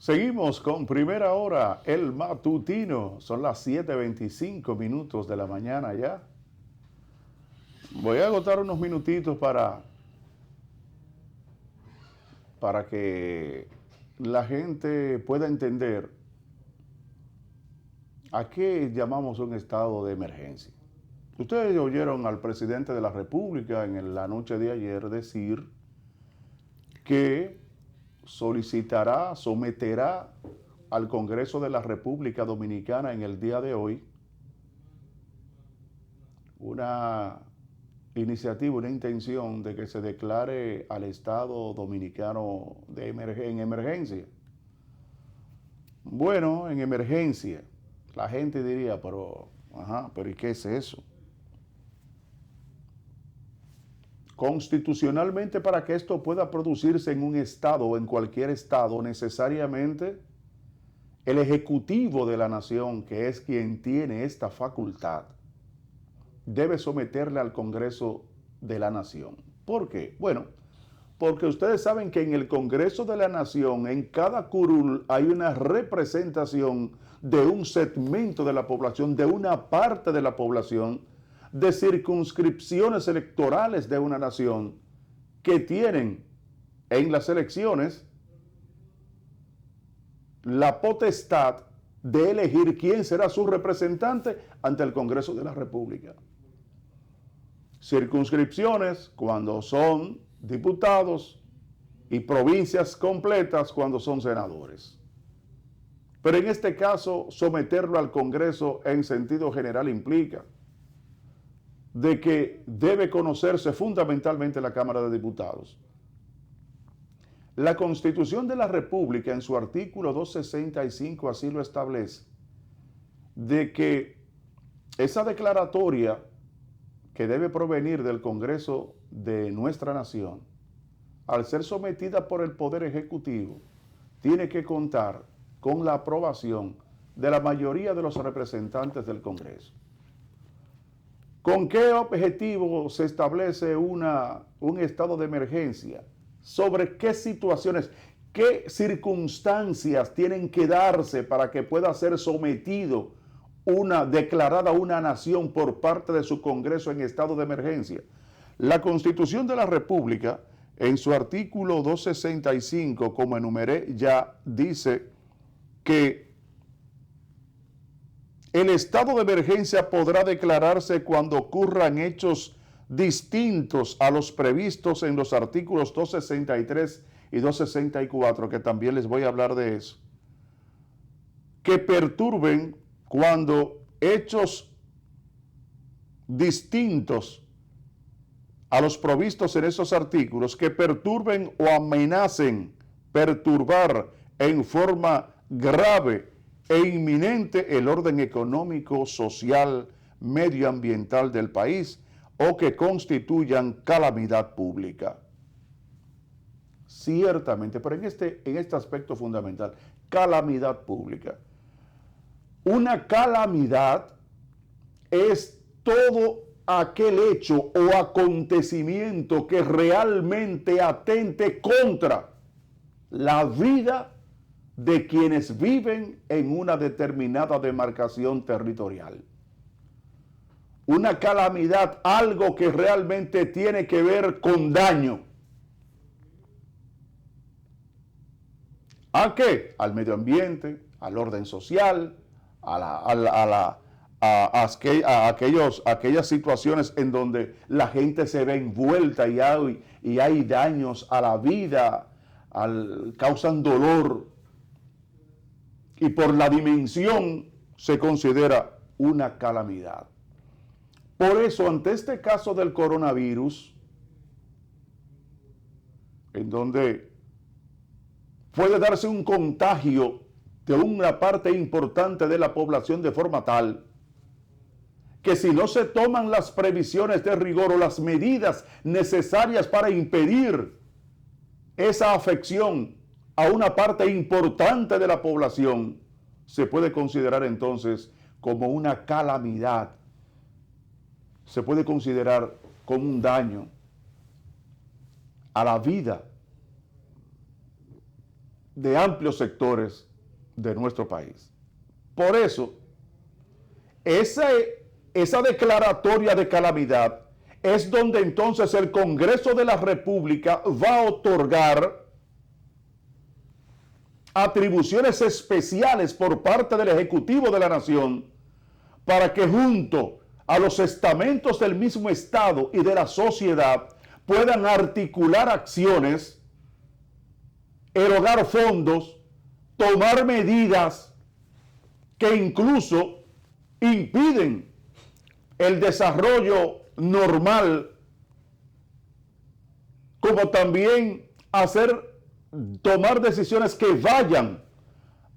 Seguimos con Primera Hora, el matutino. Son las 7:25 de la mañana ya. Voy a agotar unos minutitos para que la gente pueda entender a qué llamamos un estado de emergencia. Ustedes oyeron al presidente de la República en la noche de ayer decir que someterá al Congreso de la República Dominicana en el día de hoy una iniciativa, una intención de que se declare al Estado dominicano en emergencia. Bueno, en emergencia, la gente diría, pero ¿y qué es eso? Constitucionalmente, para que esto pueda producirse en un estado o en cualquier estado, necesariamente el Ejecutivo de la Nación, que es quien tiene esta facultad, debe someterle al Congreso de la Nación. ¿Por qué? Bueno, porque ustedes saben que en el Congreso de la Nación, en cada curul, hay una representación de un segmento de la población, de una parte de la población, de circunscripciones electorales de una nación que tienen en las elecciones la potestad de elegir quién será su representante ante el Congreso de la República. Circunscripciones cuando son diputados y provincias completas cuando son senadores. Pero en este caso, someterlo al Congreso en sentido general implica de que debe conocerse fundamentalmente la Cámara de Diputados. La Constitución de la República, en su artículo 265, así lo establece, de que esa declaratoria que debe provenir del Congreso de nuestra nación, al ser sometida por el Poder Ejecutivo, tiene que contar con la aprobación de la mayoría de los representantes del Congreso. ¿Con qué objetivo se establece un estado de emergencia? ¿Sobre qué situaciones, qué circunstancias tienen que darse para que pueda ser sometido declarada una nación por parte de su Congreso en estado de emergencia? La Constitución de la República, en su artículo 265, como enumeré ya, dice que el estado de emergencia podrá declararse cuando ocurran hechos distintos a los previstos en los artículos 263 y 264, que también les voy a hablar de eso, que perturben cuando hechos distintos a los provistos en esos artículos, que perturben o amenacen perturbar en forma grave e inminente el orden económico, social, medioambiental del país o que constituyan calamidad pública. Ciertamente, pero en este aspecto fundamental, calamidad pública. Una calamidad es todo aquel hecho o acontecimiento que realmente atente contra la vida de quienes viven en una determinada demarcación territorial. Una calamidad, algo que realmente tiene que ver con daño. ¿A qué? Al medio ambiente, al orden social, a aquellas situaciones en donde la gente se ve envuelta y hay daños a la vida, causan dolor. Y por la dimensión se considera una calamidad. Por eso, ante este caso del coronavirus, en donde puede darse un contagio de una parte importante de la población de forma tal que si no se toman las previsiones de rigor o las medidas necesarias para impedir esa afección a una parte importante de la población, se puede considerar entonces como una calamidad. Se puede considerar como un daño a la vida de amplios sectores de nuestro país. Por eso, esa declaratoria de calamidad es donde entonces el Congreso de la República va a otorgar atribuciones especiales por parte del Ejecutivo de la Nación para que junto a los estamentos del mismo Estado y de la sociedad puedan articular acciones, erogar fondos, tomar medidas que incluso impiden el desarrollo normal, como también tomar decisiones que vayan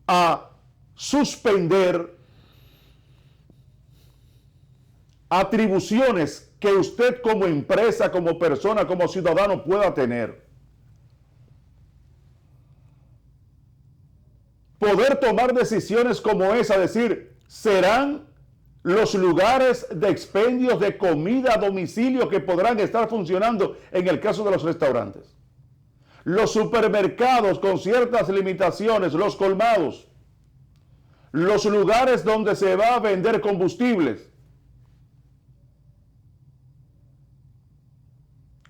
a suspender atribuciones que usted como empresa, como persona, como ciudadano pueda tener. Poder tomar decisiones como esa, decir, serán los lugares de expendios de comida a domicilio que podrán estar funcionando en el caso de los restaurantes. Los supermercados con ciertas limitaciones, los colmados, los lugares donde se va a vender combustibles.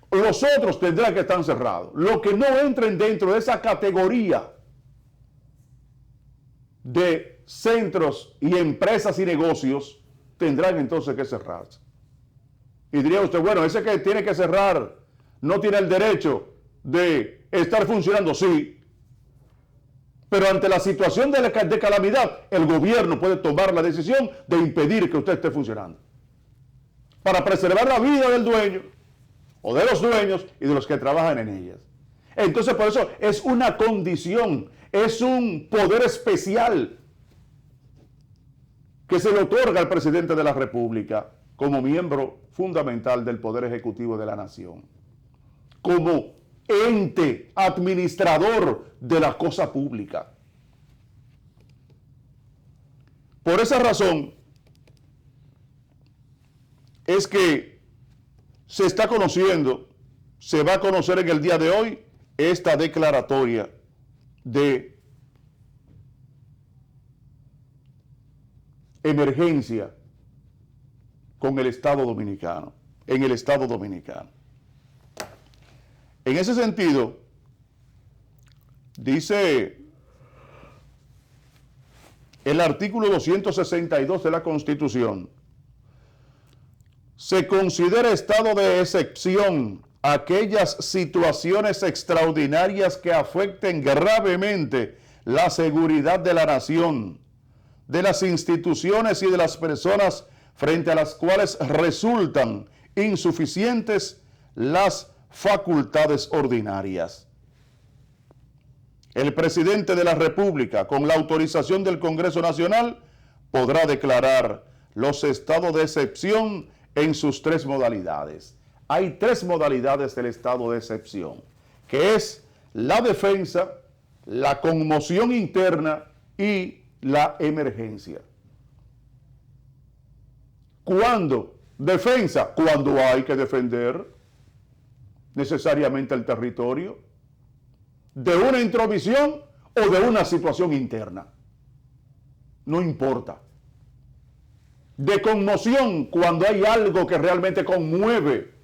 Los otros tendrán que estar cerrados. Los que no entren dentro de esa categoría de centros y empresas y negocios tendrán entonces que cerrarse. Y diría usted, bueno, ese que tiene que cerrar no tiene el derecho de estar funcionando, sí. Pero ante la situación de calamidad, el gobierno puede tomar la decisión de impedir que usted esté funcionando. Para preservar la vida del dueño o de los dueños y de los que trabajan en ellas. Entonces, por eso es una condición, es un poder especial que se le otorga al presidente de la República como miembro fundamental del Poder Ejecutivo de la Nación, como ente administrador de la cosa pública. Por esa razón es que se está conociendo, se va a conocer en el día de hoy esta declaratoria de emergencia con el Estado Dominicano, en el Estado Dominicano. En ese sentido, dice el artículo 262 de la Constitución, se considera estado de excepción aquellas situaciones extraordinarias que afecten gravemente la seguridad de la nación, de las instituciones y de las personas frente a las cuales resultan insuficientes las facultades ordinarias. El presidente de la República, con la autorización del Congreso Nacional, podrá declarar los estados de excepción en sus tres modalidades. Hay tres modalidades del estado de excepción, que es la defensa, la conmoción interna y la emergencia. ¿Cuándo? Defensa, cuando hay que defender necesariamente el territorio de una intromisión o de una situación interna. No importa. De conmoción, cuando hay algo que realmente conmueve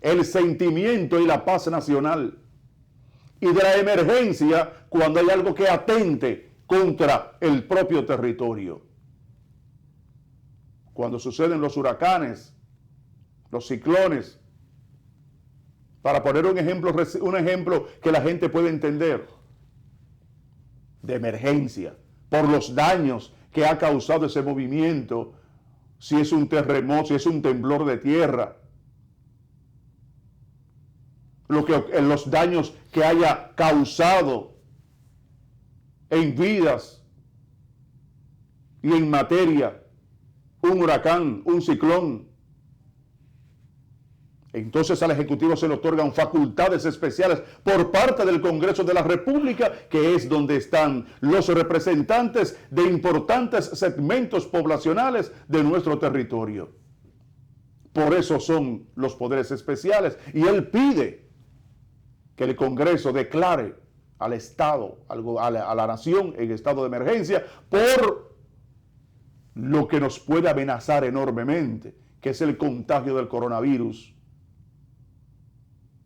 el sentimiento y la paz nacional. Y de la emergencia, cuando hay algo que atente contra el propio territorio. Cuando suceden los huracanes, los ciclones, para poner un ejemplo que la gente puede entender, de emergencia, por los daños que ha causado ese movimiento, si es un terremoto, si es un temblor de tierra, los daños que haya causado en vidas y en materia, un huracán, un ciclón. Entonces al Ejecutivo se le otorgan facultades especiales por parte del Congreso de la República, que es donde están los representantes de importantes segmentos poblacionales de nuestro territorio. Por eso son los poderes especiales. Y él pide que el Congreso declare al Estado, a la nación en estado de emergencia, por lo que nos puede amenazar enormemente, que es el contagio del coronavirus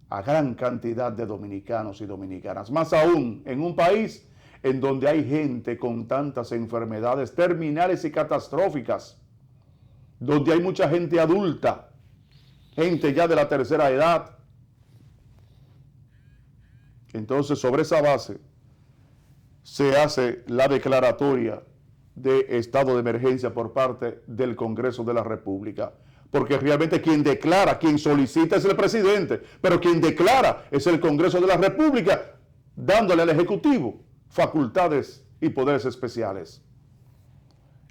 a gran cantidad de dominicanos y dominicanas. Más aún, en un país en donde hay gente con tantas enfermedades terminales y catastróficas, donde hay mucha gente adulta, gente ya de la tercera edad. Entonces, sobre esa base, se hace la declaratoria de estado de emergencia por parte del Congreso de la República. Porque realmente quien declara, quien solicita es el presidente, pero quien declara es el Congreso de la República, dándole al Ejecutivo facultades y poderes especiales.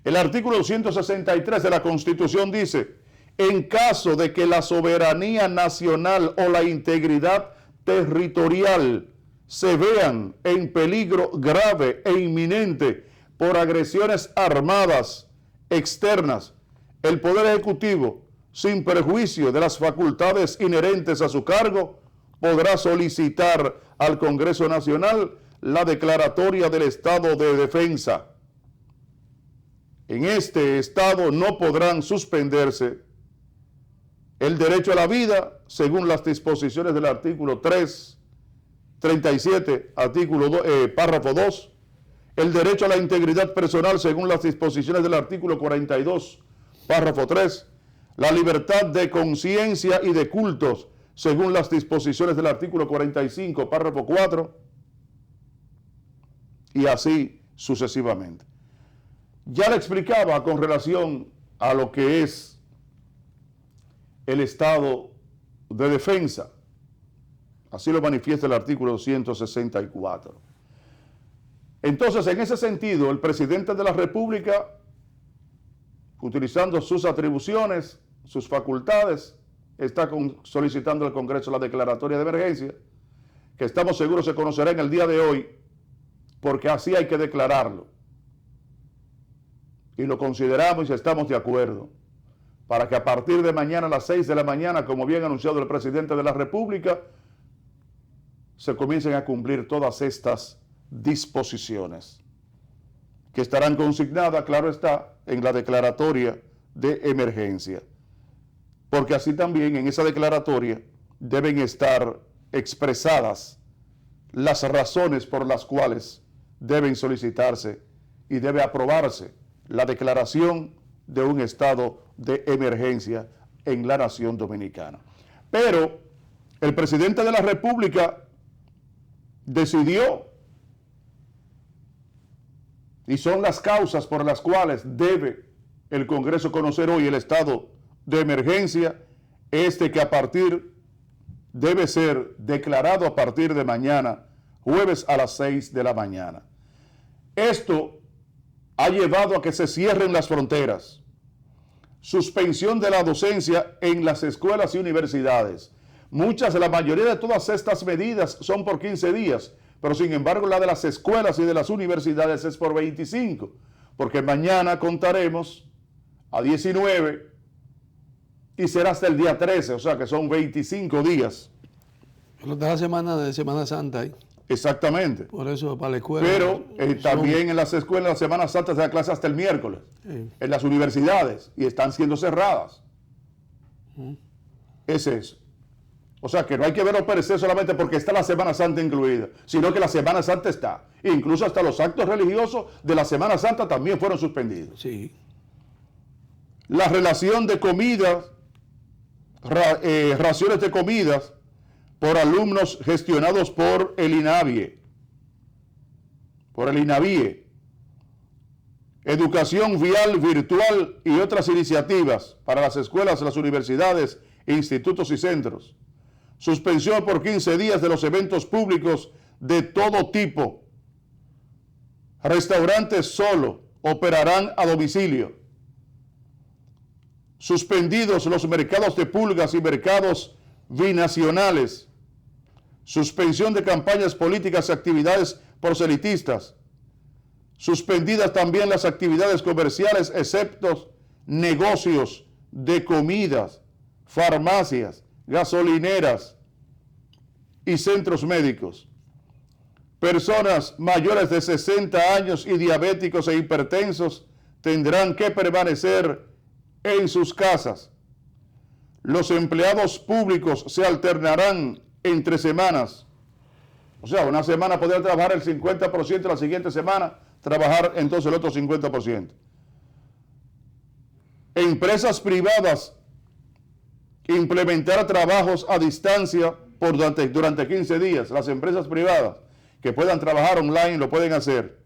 El artículo 263 de la Constitución dice: en caso de que la soberanía nacional o la integridad territorial se vean en peligro grave e inminente por agresiones armadas externas, el Poder Ejecutivo, sin perjuicio de las facultades inherentes a su cargo, podrá solicitar al Congreso Nacional la declaratoria del estado de defensa. En este estado no podrán suspenderse el derecho a la vida según las disposiciones del artículo 3, 37, párrafo 2, el derecho a la integridad personal según las disposiciones del artículo 42, párrafo 3, la libertad de conciencia y de cultos según las disposiciones del artículo 45, párrafo 4, y así sucesivamente. Ya le explicaba con relación a lo que es el estado de defensa. Así lo manifiesta el artículo 164. Entonces, en ese sentido, el presidente de la República, utilizando sus atribuciones, sus facultades, está solicitando al Congreso la declaratoria de emergencia, que estamos seguros se conocerá en el día de hoy, porque así hay que declararlo. Y lo consideramos y estamos de acuerdo, para que a partir de mañana a las 6 de la mañana, como bien anunciado el presidente de la República, se comiencen a cumplir todas estas disposiciones, que estarán consignadas, claro está, en la declaratoria de emergencia. Porque así también en esa declaratoria deben estar expresadas las razones por las cuales deben solicitarse y debe aprobarse la declaración de un estado de emergencia en la nación dominicana. Pero el presidente de la República decidió, y son las causas por las cuales debe el Congreso conocer hoy el estado de emergencia, debe ser declarado a partir de mañana, jueves a las 6 de la mañana. Esto ha llevado a que se cierren las fronteras, suspensión de la docencia en las escuelas y universidades. La mayoría de todas estas medidas son por 15 días, pero sin embargo la de las escuelas y de las universidades es por 25, porque mañana contaremos a 19 y será hasta el día 13, o sea que son 25 días. Pero está la semana de Semana Santa ahí. Exactamente. Por eso para la escuela. Pero también en las escuelas la Semana Santa se da clase hasta el miércoles. Sí. En las universidades, y están siendo cerradas. Es eso. O sea que no hay que verlo per se solamente porque está la Semana Santa incluida, sino que la Semana Santa está. Incluso hasta los actos religiosos de la Semana Santa también fueron suspendidos. Sí. La relación de comidas, raciones de comidas por alumnos gestionados por el INAVIE. Educación vial virtual y otras iniciativas para las escuelas, las universidades, institutos y centros. Suspensión por 15 días de los eventos públicos de todo tipo. Restaurantes solo operarán a domicilio. Suspendidos los mercados de pulgas y mercados binacionales. Suspensión de campañas políticas y actividades proselitistas. Suspendidas también las actividades comerciales, excepto negocios de comidas, farmacias, gasolineras y centros médicos. Personas mayores de 60 años y diabéticos e hipertensos tendrán que permanecer en sus casas. Los empleados públicos se alternarán entre semanas. O sea, una semana podrán trabajar el 50%, la siguiente semana trabajar entonces el otro 50%. Empresas privadas implementar trabajos a distancia durante 15 días. Las empresas privadas que puedan trabajar online lo pueden hacer.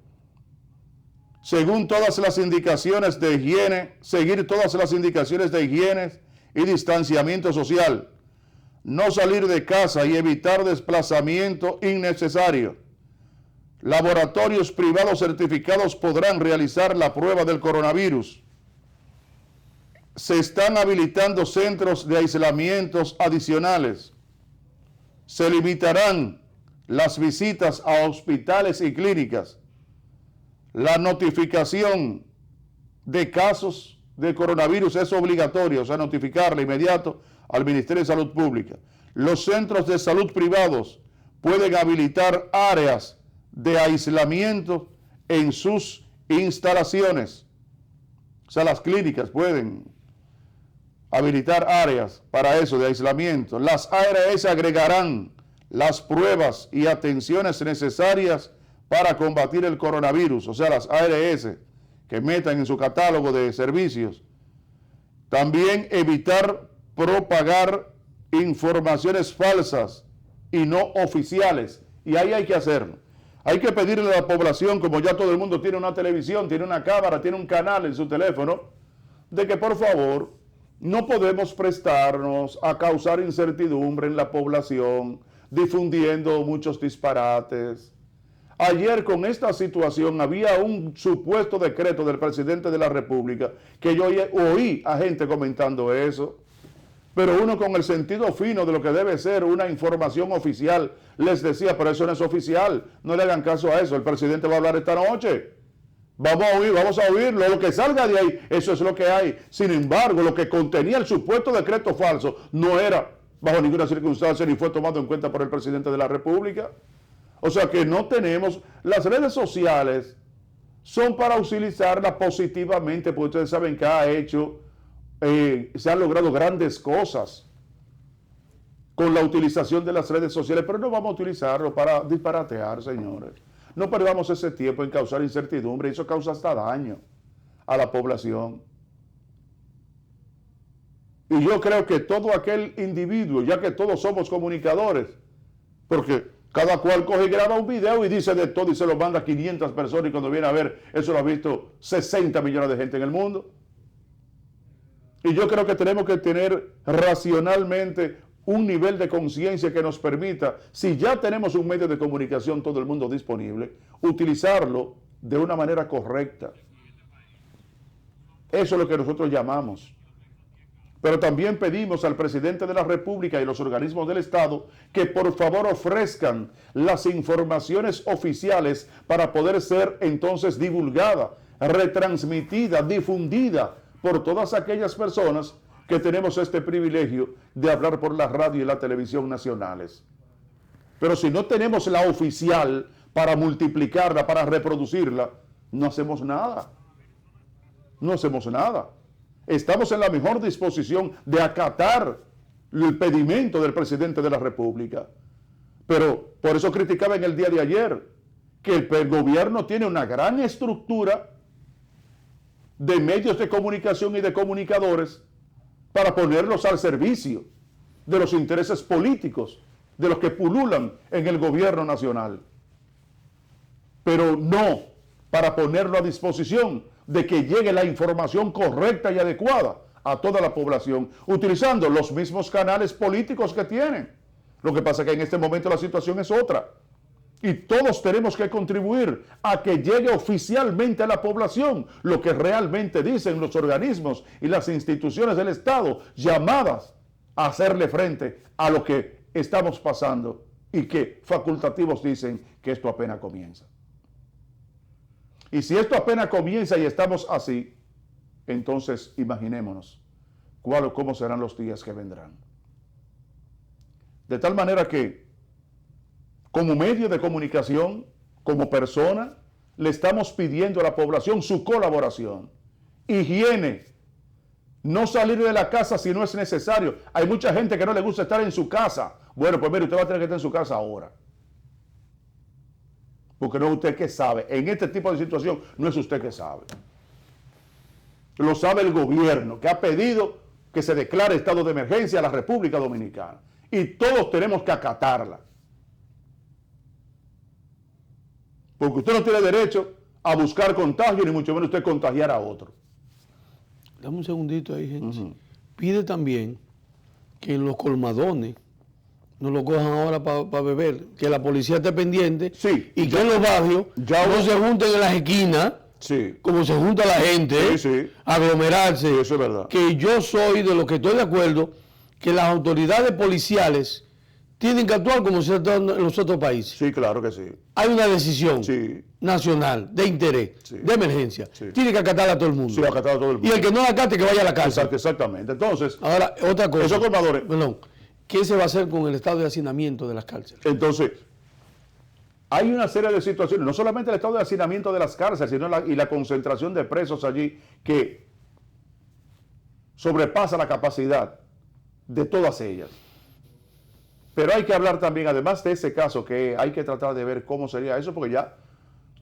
Según todas las indicaciones de higiene, seguir todas las indicaciones de higiene y distanciamiento social. No salir de casa y evitar desplazamiento innecesario. Laboratorios privados certificados podrán realizar la prueba del coronavirus. Se están habilitando centros de aislamientos adicionales. Se limitarán las visitas a hospitales y clínicas. La notificación de casos de coronavirus es obligatoria, o sea, notificarle inmediato al Ministerio de Salud Pública. Los centros de salud privados pueden habilitar áreas de aislamiento en sus instalaciones. O sea, las clínicas pueden habilitar áreas para eso de aislamiento. Las ARS agregarán las pruebas y atenciones necesarias para combatir el coronavirus, o sea, las ARS que metan en su catálogo de servicios. También evitar propagar informaciones falsas y no oficiales. Y ahí hay que hacerlo. Hay que pedirle a la población, como ya todo el mundo tiene una televisión, tiene una cámara, tiene un canal en su teléfono, de que por favor no podemos prestarnos a causar incertidumbre en la población, difundiendo muchos disparates. Ayer con esta situación había un supuesto decreto del presidente de la República que yo oí a gente comentando eso, pero uno con el sentido fino de lo que debe ser una información oficial les decía, pero eso no es oficial, no le hagan caso a eso, el presidente va a hablar esta noche, vamos a oírlo, lo que salga de ahí, eso es lo que hay. Sin embargo, lo que contenía el supuesto decreto falso no era bajo ninguna circunstancia ni fue tomado en cuenta por el presidente de la República. O sea que no tenemos, las redes sociales son para utilizarlas positivamente, porque ustedes saben que se han logrado grandes cosas con la utilización de las redes sociales, pero no vamos a utilizarlo para disparatear, señores. No perdamos ese tiempo en causar incertidumbre, eso causa hasta daño a la población. Y yo creo que todo aquel individuo, ya que todos somos comunicadores, porque cada cual coge y graba un video y dice de todo y se lo manda a 500 personas y cuando viene a ver, eso lo ha visto 60 millones de gente en el mundo. Y yo creo que tenemos que tener racionalmente un nivel de conciencia que nos permita, si ya tenemos un medio de comunicación todo el mundo disponible, utilizarlo de una manera correcta. Eso es lo que nosotros llamamos. Pero también pedimos al presidente de la República y los organismos del Estado que por favor ofrezcan las informaciones oficiales para poder ser entonces divulgada, retransmitida, difundida por todas aquellas personas que tenemos este privilegio de hablar por la radio y la televisión nacionales. Pero si no tenemos la oficial para multiplicarla, para reproducirla, no hacemos nada. No hacemos nada. Estamos en la mejor disposición de acatar el pedimento del presidente de la República. Pero por eso criticaba en el día de ayer que el gobierno tiene una gran estructura de medios de comunicación y de comunicadores para ponerlos al servicio de los intereses políticos de los que pululan en el gobierno nacional. Pero no para ponerlo a disposición de que llegue la información correcta y adecuada a toda la población, utilizando los mismos canales políticos que tienen. Lo que pasa es que en este momento la situación es otra. Y todos tenemos que contribuir a que llegue oficialmente a la población lo que realmente dicen los organismos y las instituciones del Estado llamadas a hacerle frente a lo que estamos pasando y que facultativos dicen que esto apenas comienza. Y si esto apenas comienza y estamos así, entonces imaginémonos cómo serán los días que vendrán. De tal manera que, como medio de comunicación, como persona, le estamos pidiendo a la población su colaboración. Higiene. No salir de la casa si no es necesario. Hay mucha gente que no le gusta estar en su casa. Bueno, pues mire, usted va a tener que estar en su casa ahora. Porque no es usted que sabe. En este tipo de situación no es usted que sabe. Lo sabe el gobierno, que ha pedido que se declare estado de emergencia a la República Dominicana. Y todos tenemos que acatarla. Porque usted no tiene derecho a buscar contagio, ni mucho menos usted contagiar a otro. Dame un segundito ahí, gente. Pide también que en los colmadones no lo cojan ahora para beber, que la policía esté pendiente, Sí, y que en los barrios no se junten en las esquinas, sí, como se junta la gente, sí, aglomerarse. sí, eso es verdad. Que yo soy de los que estoy de acuerdo que las autoridades policiales tienen que actuar como se actúa en los otros países. Sí, claro que sí. Hay una decisión Sí, nacional, de interés, Sí. de emergencia. Sí. Tiene que acatar a todo el mundo. sí, acatar a todo el mundo. Y el que no la acate, que vaya a la cárcel. Exactamente. Entonces, Ahora, otra cosa. esos colmadores. Perdón. ¿Qué se va a hacer con el estado de hacinamiento de las cárceles? Entonces, hay una serie de situaciones, no solamente el estado de hacinamiento de las cárceles, sino la concentración de presos allí que sobrepasa la capacidad de todas ellas. Pero hay que hablar también, además de ese caso, que hay que tratar de ver cómo sería eso, porque ya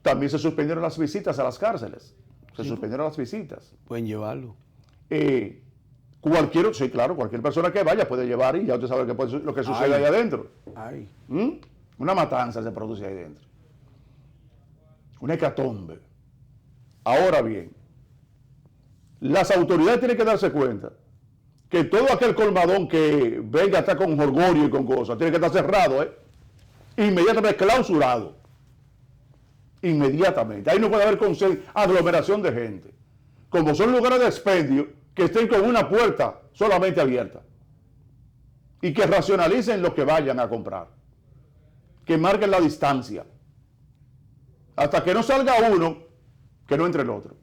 también se suspendieron las visitas a las cárceles. Se suspendieron las visitas. Pueden llevarlo. Sí, claro, cualquier persona que vaya puede llevar y ya usted sabe lo que sucede ahí adentro. Ay. Una matanza se produce ahí dentro. Una hecatombe. Ahora bien, las autoridades tienen que darse cuenta que todo aquel colmadón que venga a estar con jorgorio y con cosas, tiene que estar cerrado, inmediatamente clausurado. Inmediatamente. Ahí no puede haber aglomeración de gente. Como son lugares de expendio, que estén con una puerta solamente abierta. Y que racionalicen lo que vayan a comprar. Que marquen la distancia. Hasta que no salga uno, que no entre el otro.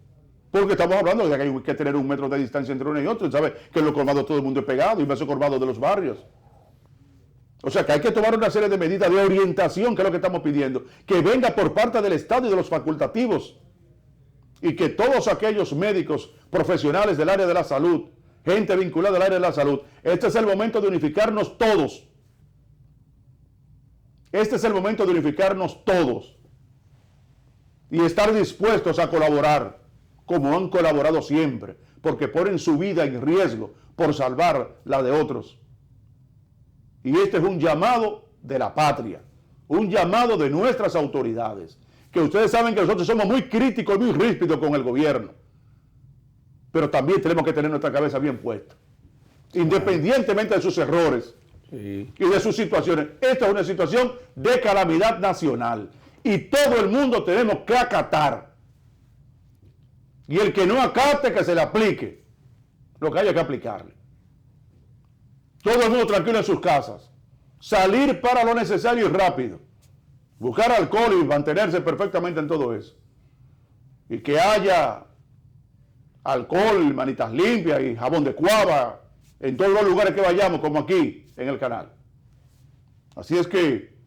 Porque estamos hablando de que hay que tener 1 metro de distancia entre uno y otro. ¿Sabe? Que en los colmados todo el mundo es pegado, y más colmados de los barrios. O sea que hay que tomar una serie de medidas de orientación, que es lo que estamos pidiendo. Que venga por parte del Estado y de los facultativos. Y que todos aquellos médicos profesionales del área de la salud, gente vinculada al área de la salud, este es el momento de unificarnos todos. Este es el momento de unificarnos todos. Y estar dispuestos a colaborar, como han colaborado siempre, porque ponen su vida en riesgo por salvar la de otros. Y este es un llamado de la patria, un llamado de nuestras autoridades, que ustedes saben que nosotros somos muy críticos y muy ríspidos con el gobierno, pero también tenemos que tener nuestra cabeza bien puesta, independientemente de sus errores y de sus situaciones. Esta es una situación de calamidad nacional y todo el mundo tenemos que acatar. Y el que no acate, que se le aplique lo que haya que aplicarle. Todo el mundo tranquilo en sus casas. Salir para lo necesario y rápido. Buscar alcohol y mantenerse perfectamente en todo eso. Y que haya alcohol, manitas limpias y jabón de cuava en todos los lugares que vayamos, como aquí en el canal. Así es que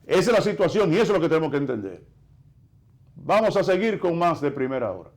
esa es la situación y eso es lo que tenemos que entender. Vamos a seguir con más de Primera Hora.